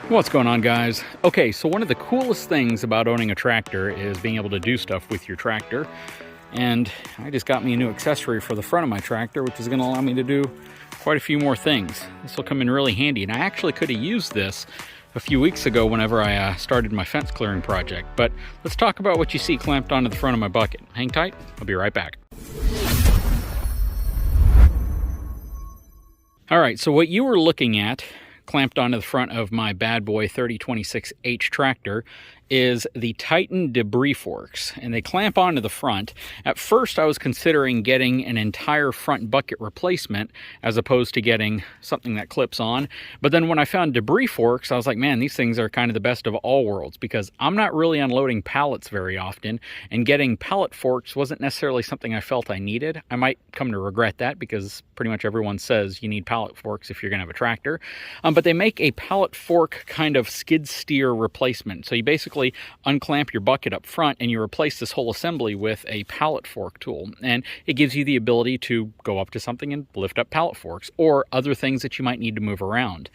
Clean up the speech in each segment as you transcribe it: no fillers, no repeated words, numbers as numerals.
What's going on, guys? Okay, so one of the coolest things about owning a tractor is being able to do stuff with your tractor. And I just got me a new accessory for the front of my tractor, which is going to allow me to do quite a few more things. This will come in really handy, and I actually could have used this a few weeks ago whenever I started my fence clearing project. But let's talk about what you see clamped onto the front of my bucket. Hang tight, I'll be right back. All right, so what you were looking at clamped onto the front of my bad boy 3026H tractor is the Titan debris forks, and they clamp onto the front. At first I was considering getting an entire front bucket replacement as opposed to getting something that clips on, but then when I found debris forks, I was like, man, these things are kind of the best of all worlds, because I'm not really unloading pallets very often, and getting pallet forks wasn't necessarily something I felt I needed. I might come to regret that, because pretty much everyone says you need pallet forks if you're gonna have a tractor, but they make a pallet fork kind of skid steer replacement. So you basically unclamp your bucket up front and you replace this whole assembly with a pallet fork tool, and it gives you the ability to go up to something and lift up pallet forks or other things that you might need to move around.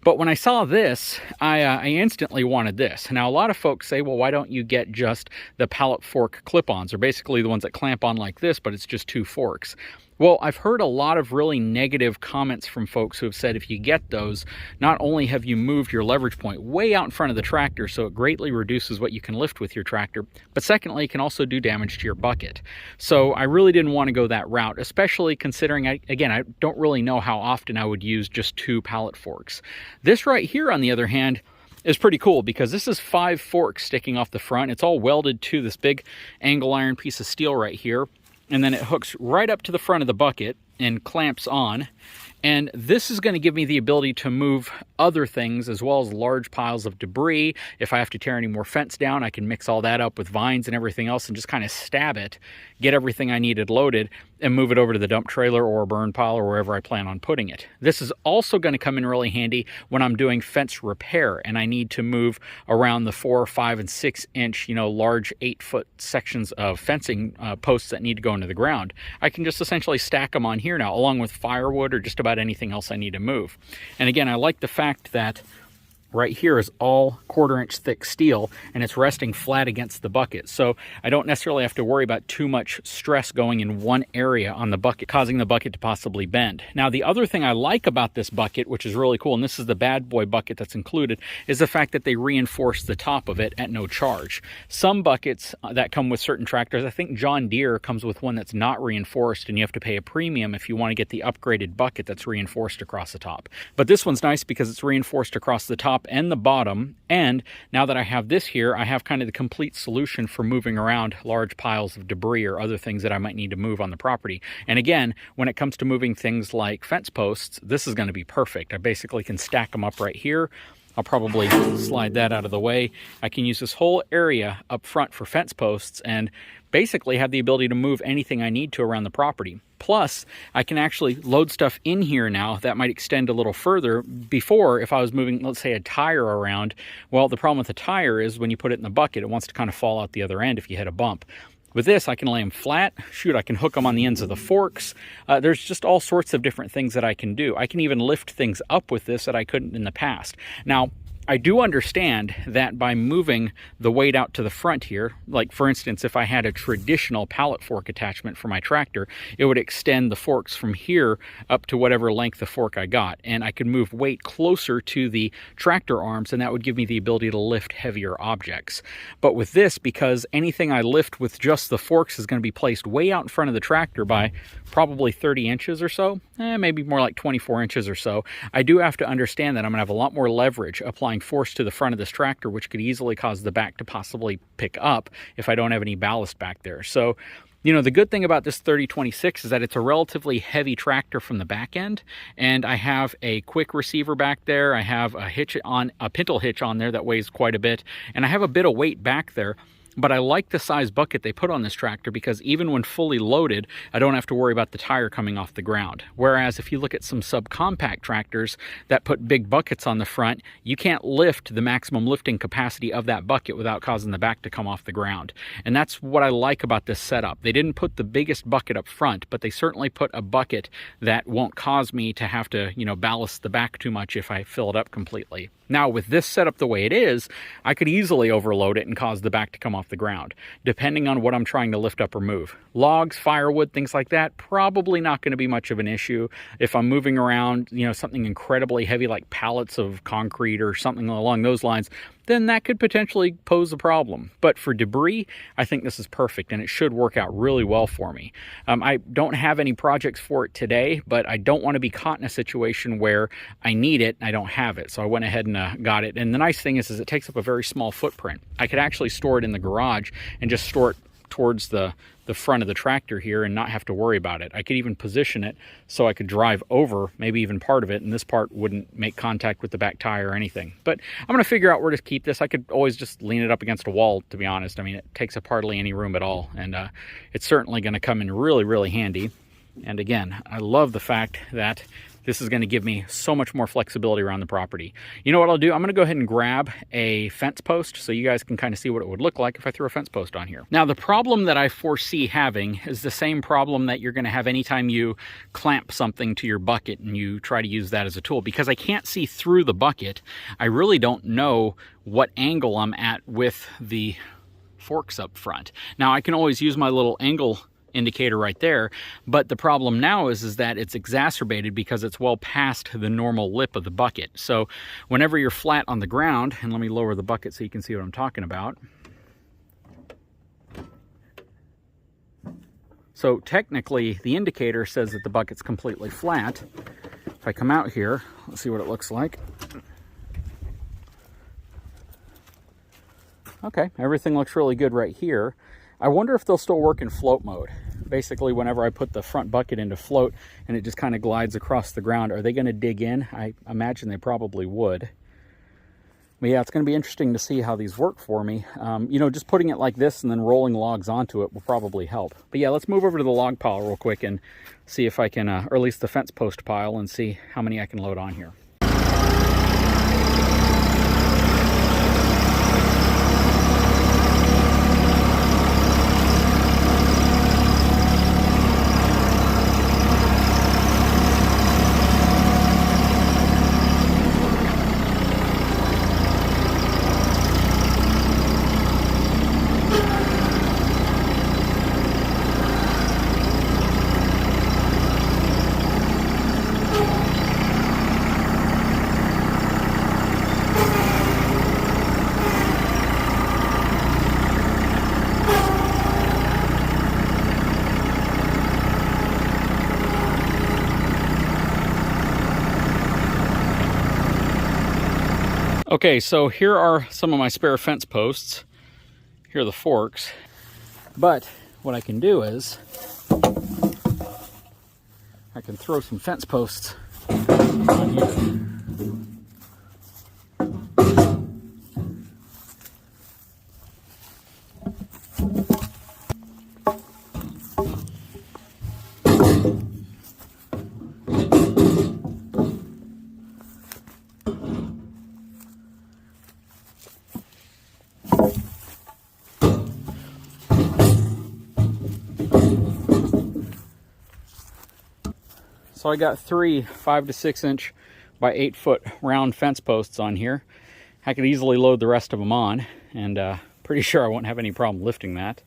But when I saw this, I instantly wanted this. Now a lot of folks say, well, why don't you get just the pallet fork clip-ons, or basically the ones that clamp on like this, but it's just two forks? Well, I've heard a lot of really negative comments from folks who have said if you get those, not only have you moved your leverage point way out in front of the tractor, so it greatly reduces what you can lift with your tractor, but secondly, it can also do damage to your bucket. So I really didn't want to go that route, especially considering, I don't really know how often I would use just two pallet forks. This right here, on the other hand, is pretty cool, because this is 5 forks sticking off the front. It's all welded to this big angle iron piece of steel right here, and then it hooks right up to the front of the bucket and clamps on. And this is going to give me the ability to move other things, as well as large piles of debris. If I have to tear any more fence down, I can mix all that up with vines and everything else and just kind of stab it, get everything I needed loaded, and move it over to the dump trailer or a burn pile or wherever I plan on putting it. This is also going to come in really handy when I'm doing fence repair and I need to move around the 4, 5, and 6 inch, large 8-foot sections of fencing posts that need to go into the ground. I can just essentially stack them on here now, along with firewood or just about anything else I need to move. And again, I like the fact that right here is all 1/4 inch thick steel, and it's resting flat against the bucket. So I don't necessarily have to worry about too much stress going in one area on the bucket, causing the bucket to possibly bend. Now, the other thing I like about this bucket, which is really cool, and this is the bad boy bucket that's included, is the fact that they reinforce the top of it at no charge. Some buckets that come with certain tractors, I think John Deere comes with one that's not reinforced, and you have to pay a premium if you want to get the upgraded bucket that's reinforced across the top. But this one's nice because it's reinforced across the top and the bottom, and now that I have this here, I have kind of the complete solution for moving around large piles of debris or other things that I might need to move on the property. And again, when it comes to moving things like fence posts, this is going to be perfect. I basically can stack them up right here. I'll probably slide that out of the way. I can use this whole area up front for fence posts and basically have the ability to move anything I need to around the property. Plus, I can actually load stuff in here now that might extend a little further. Before, if I was moving, let's say, a tire around, well, the problem with a tire is when you put it in the bucket, it wants to kind of fall out the other end if you hit a bump. With this, I can lay them flat. Shoot, I can hook them on the ends of the forks. There's just all sorts of different things that I can do. I can even lift things up with this that I couldn't in the past. Now, I do understand that by moving the weight out to the front here, like for instance, if I had a traditional pallet fork attachment for my tractor, it would extend the forks from here up to whatever length the fork I got. And I could move weight closer to the tractor arms, and that would give me the ability to lift heavier objects. But with this, because anything I lift with just the forks is going to be placed way out in front of the tractor by probably 30 inches or so, maybe more like 24 inches or so, I do have to understand that I'm going to have a lot more leverage applying force to the front of this tractor, which could easily cause the back to possibly pick up if I don't have any ballast back there. So, the good thing about this 3026 is that it's a relatively heavy tractor from the back end, and I have a quick receiver back there. I have a pintle hitch on there that weighs quite a bit, and I have a bit of weight back there. But I like the size bucket they put on this tractor because even when fully loaded, I don't have to worry about the tire coming off the ground. Whereas if you look at some subcompact tractors that put big buckets on the front, you can't lift the maximum lifting capacity of that bucket without causing the back to come off the ground. And that's what I like about this setup. They didn't put the biggest bucket up front, but they certainly put a bucket that won't cause me to have to, ballast the back too much if I fill it up completely. Now, with this setup the way it is, I could easily overload it and cause the back to come off the ground, depending on what I'm trying to lift up or move. Logs, firewood, things like that, probably not going to be much of an issue. If I'm moving around, something incredibly heavy like pallets of concrete or something along those lines, then that could potentially pose a problem. But for debris, I think this is perfect, and it should work out really well for me. I don't have any projects for it today, but I don't want to be caught in a situation where I need it and I don't have it. So I went ahead and got it. And the nice thing is it takes up a very small footprint. I could actually store it in the garage and just store it towards the front of the tractor here and not have to worry about it. I could even position it so I could drive over maybe even part of it, and this part wouldn't make contact with the back tire or anything. But I'm going to figure out where to keep this. I could always just lean it up against a wall, to be honest. I mean, it takes up hardly any room at all, and it's certainly going to come in really, really handy. And again, I love the fact that this is going to give me so much more flexibility around the property. You know what I'll do? I'm going to go ahead and grab a fence post so you guys can kind of see what it would look like if I threw a fence post on here. Now, the problem that I foresee having is the same problem that you're going to have anytime you clamp something to your bucket and you try to use that as a tool. Because I can't see through the bucket, I really don't know what angle I'm at with the forks up front. Now, I can always use my little angle indicator right there, but the problem now is that it's exacerbated because it's well past the normal lip of the bucket. So whenever you're flat on the ground, and let me lower the bucket so you can see what I'm talking about. So technically the indicator says that the bucket's completely flat. If I come out here, let's see what it looks like. Okay, everything looks really good right here. I wonder if they'll still work in float mode. Basically, whenever I put the front bucket into float and it just kind of glides across the ground, are they going to dig in? I imagine they probably would. But yeah, it's going to be interesting to see how these work for me. Just putting it like this and then rolling logs onto it will probably help. But yeah, let's move over to the log pile real quick and see if I can, or at least the fence post pile, and see how many I can load on here. Okay, so here are some of my spare fence posts. Here are the forks. But what I can do is I can throw some fence posts on here. So I got 3 5 to 6 inch by 8 foot round fence posts on here. I could easily load the rest of them on, and pretty sure I won't have any problem lifting that.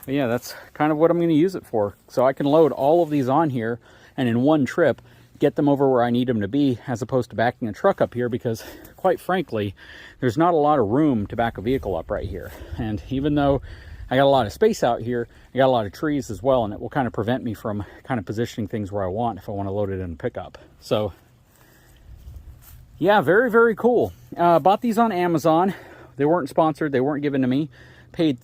But yeah, that's kind of what I'm going to use it for. So I can load all of these on here and in one trip get them over where I need them to be, as opposed to backing a truck up here, because quite frankly, there's not a lot of room to back a vehicle up right here. And even though I got a lot of space out here, I got a lot of trees as well, and it will kind of prevent me from kind of positioning things where I want if I want to load it in a pickup. So Yeah, very, very cool. Bought these on Amazon. They weren't sponsored. They weren't given to me. Paid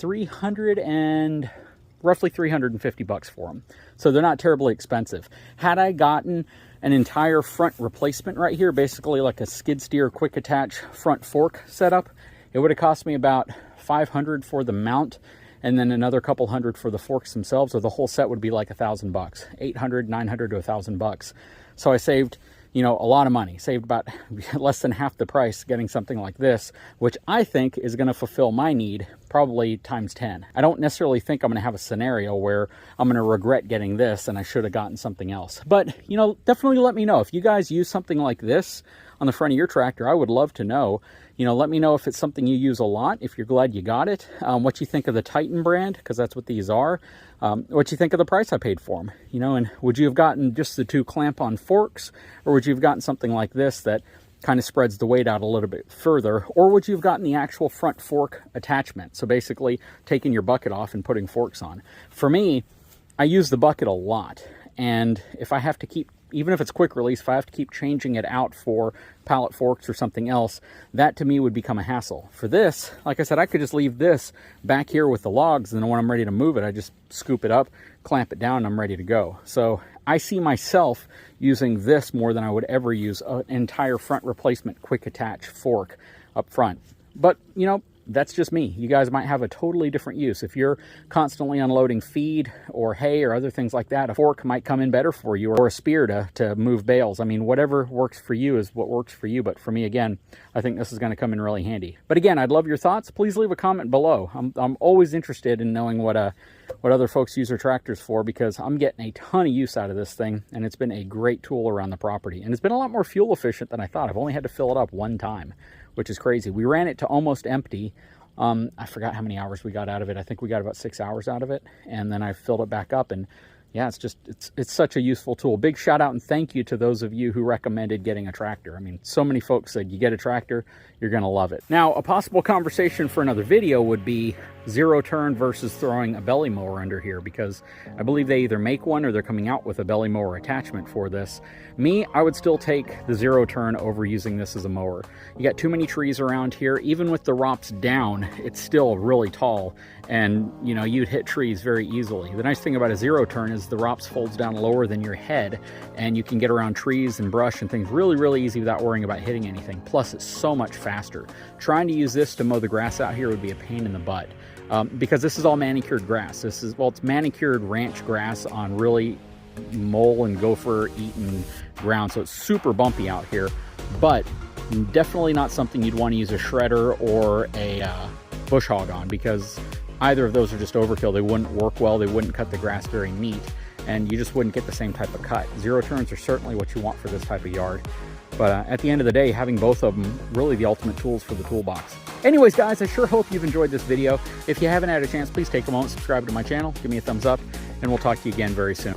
roughly 350 bucks for them. So they're not terribly expensive. Had I gotten an entire front replacement right here, basically like a skid steer quick attach front fork setup, it would have cost me about 500 for the mount, and then another couple hundred for the forks themselves, or the whole set would be like $1,000, 800, 900 to $1,000. So I saved, you know, a lot of money, saved about less than half the price getting something like this, which I think is going to fulfill my need probably times 10. I don't necessarily think I'm going to have a scenario where I'm going to regret getting this and I should have gotten something else. But, you know, definitely let me know if you guys use something like this on the front of your tractor. I would love to know. You know, let me know if it's something you use a lot, if you're glad you got it, what you think of the Titan brand, because that's what these are, what you think of the price I paid for them, you know, and would you have gotten just the 2 clamp-on forks, or would you have gotten something like this that kind of spreads the weight out a little bit further, or would you have gotten the actual front fork attachment, so basically taking your bucket off and putting forks on? For me, I use the bucket a lot, and if I have to keep, even if it's quick release, if I have to keep changing it out for pallet forks or something else, that to me would become a hassle. For this, like I said, I could just leave this back here with the logs, and then when I'm ready to move it, I just scoop it up, clamp it down, and I'm ready to go. So I see myself using this more than I would ever use an entire front replacement quick attach fork up front. But, you know, that's just me. You guys might have a totally different use. If you're constantly unloading feed or hay or other things like that, a fork might come in better for you, or a spear to move bales. I mean, whatever works for you is what works for you. But for me, again, I think this is going to come in really handy. But again, I'd love your thoughts. Please leave a comment below. I'm always interested in knowing what other folks use their tractors for, because I'm getting a ton of use out of this thing, and it's been a great tool around the property. And it's been a lot more fuel efficient than I thought. I've only had to fill it up one time, which is crazy. We ran it to almost empty. I forgot how many hours we got out of it. I think we got about 6 hours out of it, and then I filled it back up, and yeah, it's such a useful tool. Big shout out and thank you to those of you who recommended getting a tractor. I mean, so many folks said, you get a tractor, you're going to love it. Now, a possible conversation for another video would be zero turn versus throwing a belly mower under here, because I believe they either make one or they're coming out with a belly mower attachment for this. Me, I would still take the zero turn over using this as a mower. You got too many trees around here. Even with the ROPS down, it's still really tall, and you know, you'd hit trees very easily. The nice thing about a zero turn is the ROPS folds down lower than your head, and you can get around trees and brush and things really, really easy without worrying about hitting anything. Plus, it's so much faster. Trying to use this to mow the grass out here would be a pain in the butt, because this is all manicured grass. This is, well, it's manicured ranch grass on really mole and gopher eaten ground, so it's super bumpy out here, but definitely not something you'd want to use a shredder or a bush hog on, because either of those are just overkill. They wouldn't work well, they wouldn't cut the grass very neat, and you just wouldn't get the same type of cut. Zero turns are certainly what you want for this type of yard. But at the end of the day, having both of them, really the ultimate tools for the toolbox. Anyways, guys, I sure hope you've enjoyed this video. If you haven't had a chance, please take a moment, subscribe to my channel, give me a thumbs up, and we'll talk to you again very soon.